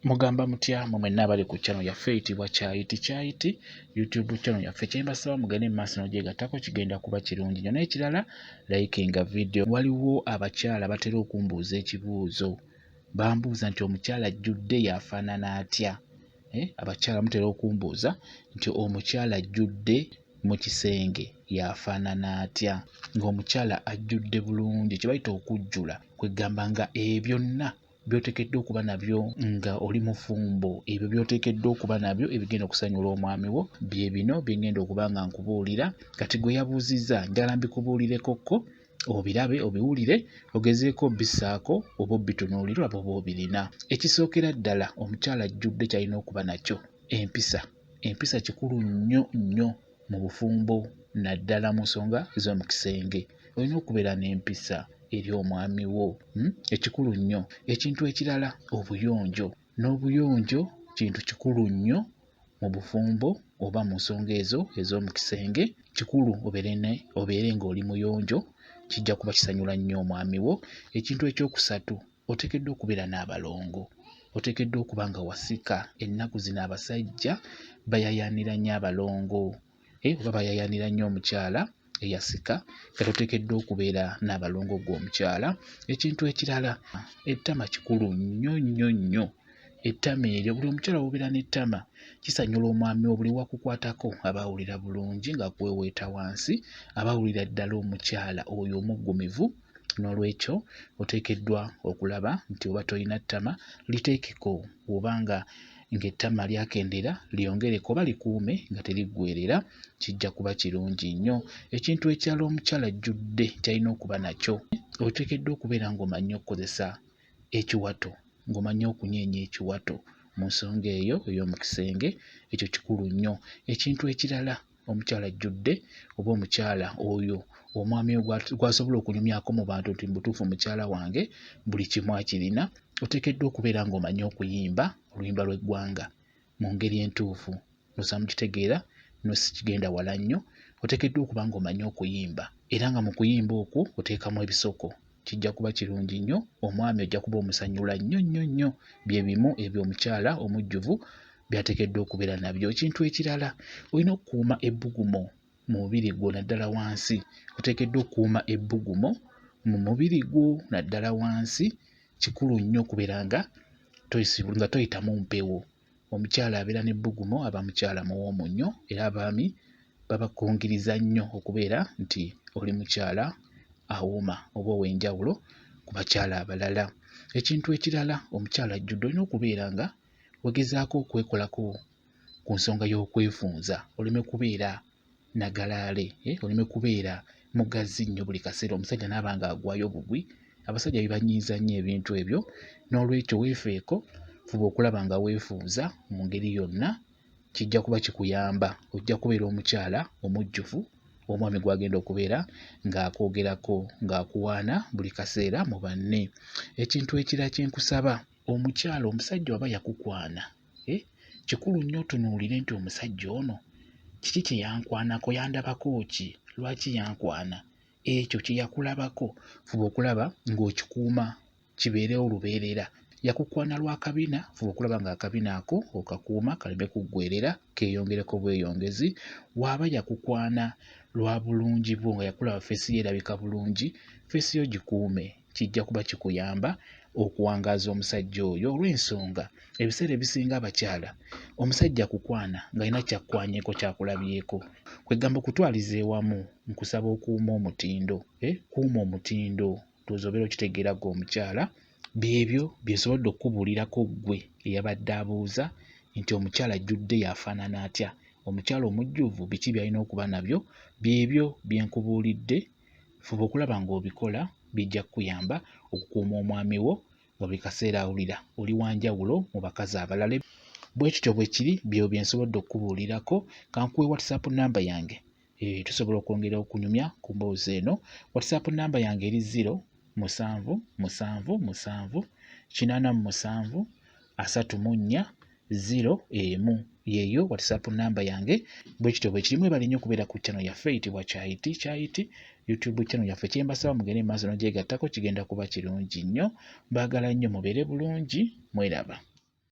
Mugamba mutya mwenna abali ku channel yaffe eyitibwa Kyayiti YouTube channel yaffe kyembasaba mugende mu maaso n'ogyegattako kigenda kuba kirungi nnyo. N'ekirala likinga video. Waliwo abakyala batera okumbuuza ekibuuzo, bambuuza nti omukyala ajjudde yafaanana atya? Abakyala mutera okumbuuza nti omukyala ajjudde mu kisenge yafaanana atya? Ng'omukyala ajjudde bulungi, kye bayita okujjula kwegamba nga byonna by'oteekeddwa okuba nabyo nga oli mufumbo, ebyo by'oteekeddwa okuba nabyo ebigenda okusanyula omwami wo bye bino bye ngenda okuba nga nkubuulira. Kati gwe yabuuzizza njagala mbikubuulirekokko obirabe obiwulire ogezeeko bissaako oba obitunuulira oba obirina. Ekisookera ddala omukyala ajjudde ky'alina okuba nakyo empisa. Empisa kikulu nnyo nnyo mu bufumbo naddala mu nsonga ez'omu kisenge. Olina okubeera n'empisa eri omwami wo, ekikulu nnyo. Ekintu ekirala obuyonjo. N'obuyonjo kintu kikulu nnyo mu bufumbo oba mu nsonga ezo ez'omu kisenge. Kikulu obeere ng'oli muyonjo, kijja kuba kisanyula nnyo omwami wo. Ekintu ekyokusatu oteekeddwa okubeera n'abalongo. Oteekeddwa okuba nga wasika. Ennaku zino abasajja bayaayaanira nnyo abalongo oba bayaayaanira nnyo omukyala eyasika. Kati oteekeddwa okubeera n'abalongo gw'omukyala. Ekintu ekirala ettama kikulu nnyo nnyo nnyo. Ettama eryo buli omukyala w'obeera n'ettama kisanyula omwami wo, buli wakukwatako aba awulira bulungi ng'akweweeta wansi, aba awulira ddala omukyala oyo omuggumivu. N'olwekyo oteekeddwa okulaba nti oba tolina ttama liteekeko, obanga ng'ettama lyakendera lyongereko oba likuume nga teriggweerera, kijja kuba kirungi nnyo. Ekintu ekirala omukyala ajjudde ky'alina okuba nakyo, oteekeddwa okubeera ng'omanyi okukozesa ekiwato, ng'omanyi okunyeenya ekiwato mu nsonga eyo ey'omu kisenge. Ekyo kikulu nnyo. Ekintu ekirala omukyala ajjudde oba omukyala oyo omwami we gw'asobola okunyumyako mu bantu nti mu butuufu mukyala wange buli kimu akirina, oteekeddwa okubeera ng'omanyi okuyimba oluyimba lw'eggwanga mu ngeri entuufu. Nosa mukitegeera no si kigenda wala nnyo. Oteekeddwa okuba ng'omanyi okuyimba era nga mu kuyimba okwo oteekamu ebisoko. Kijja kuba kirungi nnyo, omwami ojja kuba omusanyula nnyo nnyo nnyo. Bye bimu ebyo omukyala omujjuvu by'ateekeddwa okubeera nabyo. Ekintu ekirala olina okukuuma ebbugumo mu mubiri gwo naddala wansi. Oteekeddwa okukuuma ebbugumo mu mubiri gwo naddala wansi. Kikulu nnyo okubeera nga toyitamu mpewo. Omukyala abeera n'ebbugumo aba mukyala muwoomu nnyo, era abaami babakungiriza nnyo okubeera nti oli mukyala awooma oba ow'enjawulo ku bakyala abalala. Ekintu ekirala omukyala ajjudde olina okubeera nga wegezaako okwekolako ku nsonga y'okwefunza. Oleme kubeera nagalaale, oleme kubeera mugazi nnyo buli kaseera omusajja n'aba nga agwayo bugwi. Abasajja bibanyiiza nnyo ebintu ebyo. N'olwekyo weefeeko, fuba okulaba nga weefuuza mu ngeri yonna. Kijja kuba kikuyamba, ojja kubeera omukyala omujjuvu omwami gw'agenda okubeera ng'akwogerako, ng'akuwaana buli kaseera mu banne. Ekintu ekirala kye nkusaba, omukyala omusajja aba yakukwana, kikulu nnyo otunuulire nti omusajja ono kiki kye yankwanako, yandabako ki, lwaki yankwana? Ekyo kye yakulabako fuba okulaba ng'okikuuma kibeerewo lubeerera. Yakukwana lwa kabina, fuba okulaba ng'akabina ako okakuuma kaleme kuggweerera, keeyongereko bweyongezi. Bw'aba yakukwana lwa bulungi bwo, nga yakulaba feesi ye erabika bulungi, feesi yo gikuume. Kijja kuba kikuyamba okuwangaaza omusajja oyo. Olw'ensonga ebiseera ebisinga abakyala omusajja akukwana ng'alina kyakkwanyeko, kyakulabyeko. Kwegamba okutwaliza ewamu, nkusaba okuuma omutindo. Kuuma omutindo, tuwooza obeera okitegeera ggwe omukyala. Byebyo bye nsobodde okukubuulirako ggwe eyabadde abuuza nti omukyala ajjudde yafaanana atya? Omukyala omujjuvu biki by'alina okuba nabyo? Byebyo bye nkubuulidde. Fuba okulaba ng'obikola, bijja kukuyamba okukuuma omwami wo nga buli kaseera awulira oli wanjawulo mu bakazi abalala. Bwe kityo bwe kiri, byo bye nsobodde okukubuulirako. Kankuwe WhatsApp namba yange, tusobola okwongera okunyumya ku mboozi eno. WhatsApp namba yange eri 0777873401. Yeeyo WhatsApp namba yange. Bwe kityo bwe kiri, mwebale nnyo okubeera ku channel yaffe eyitibwa Kyayiti YouTube channel yaffe. Kyembasaba mugende mu maaso n'ogyegattako, kigenda kuba kirungi nnyo. Mbaagala nnyo, mubeere bulungi, mweraba.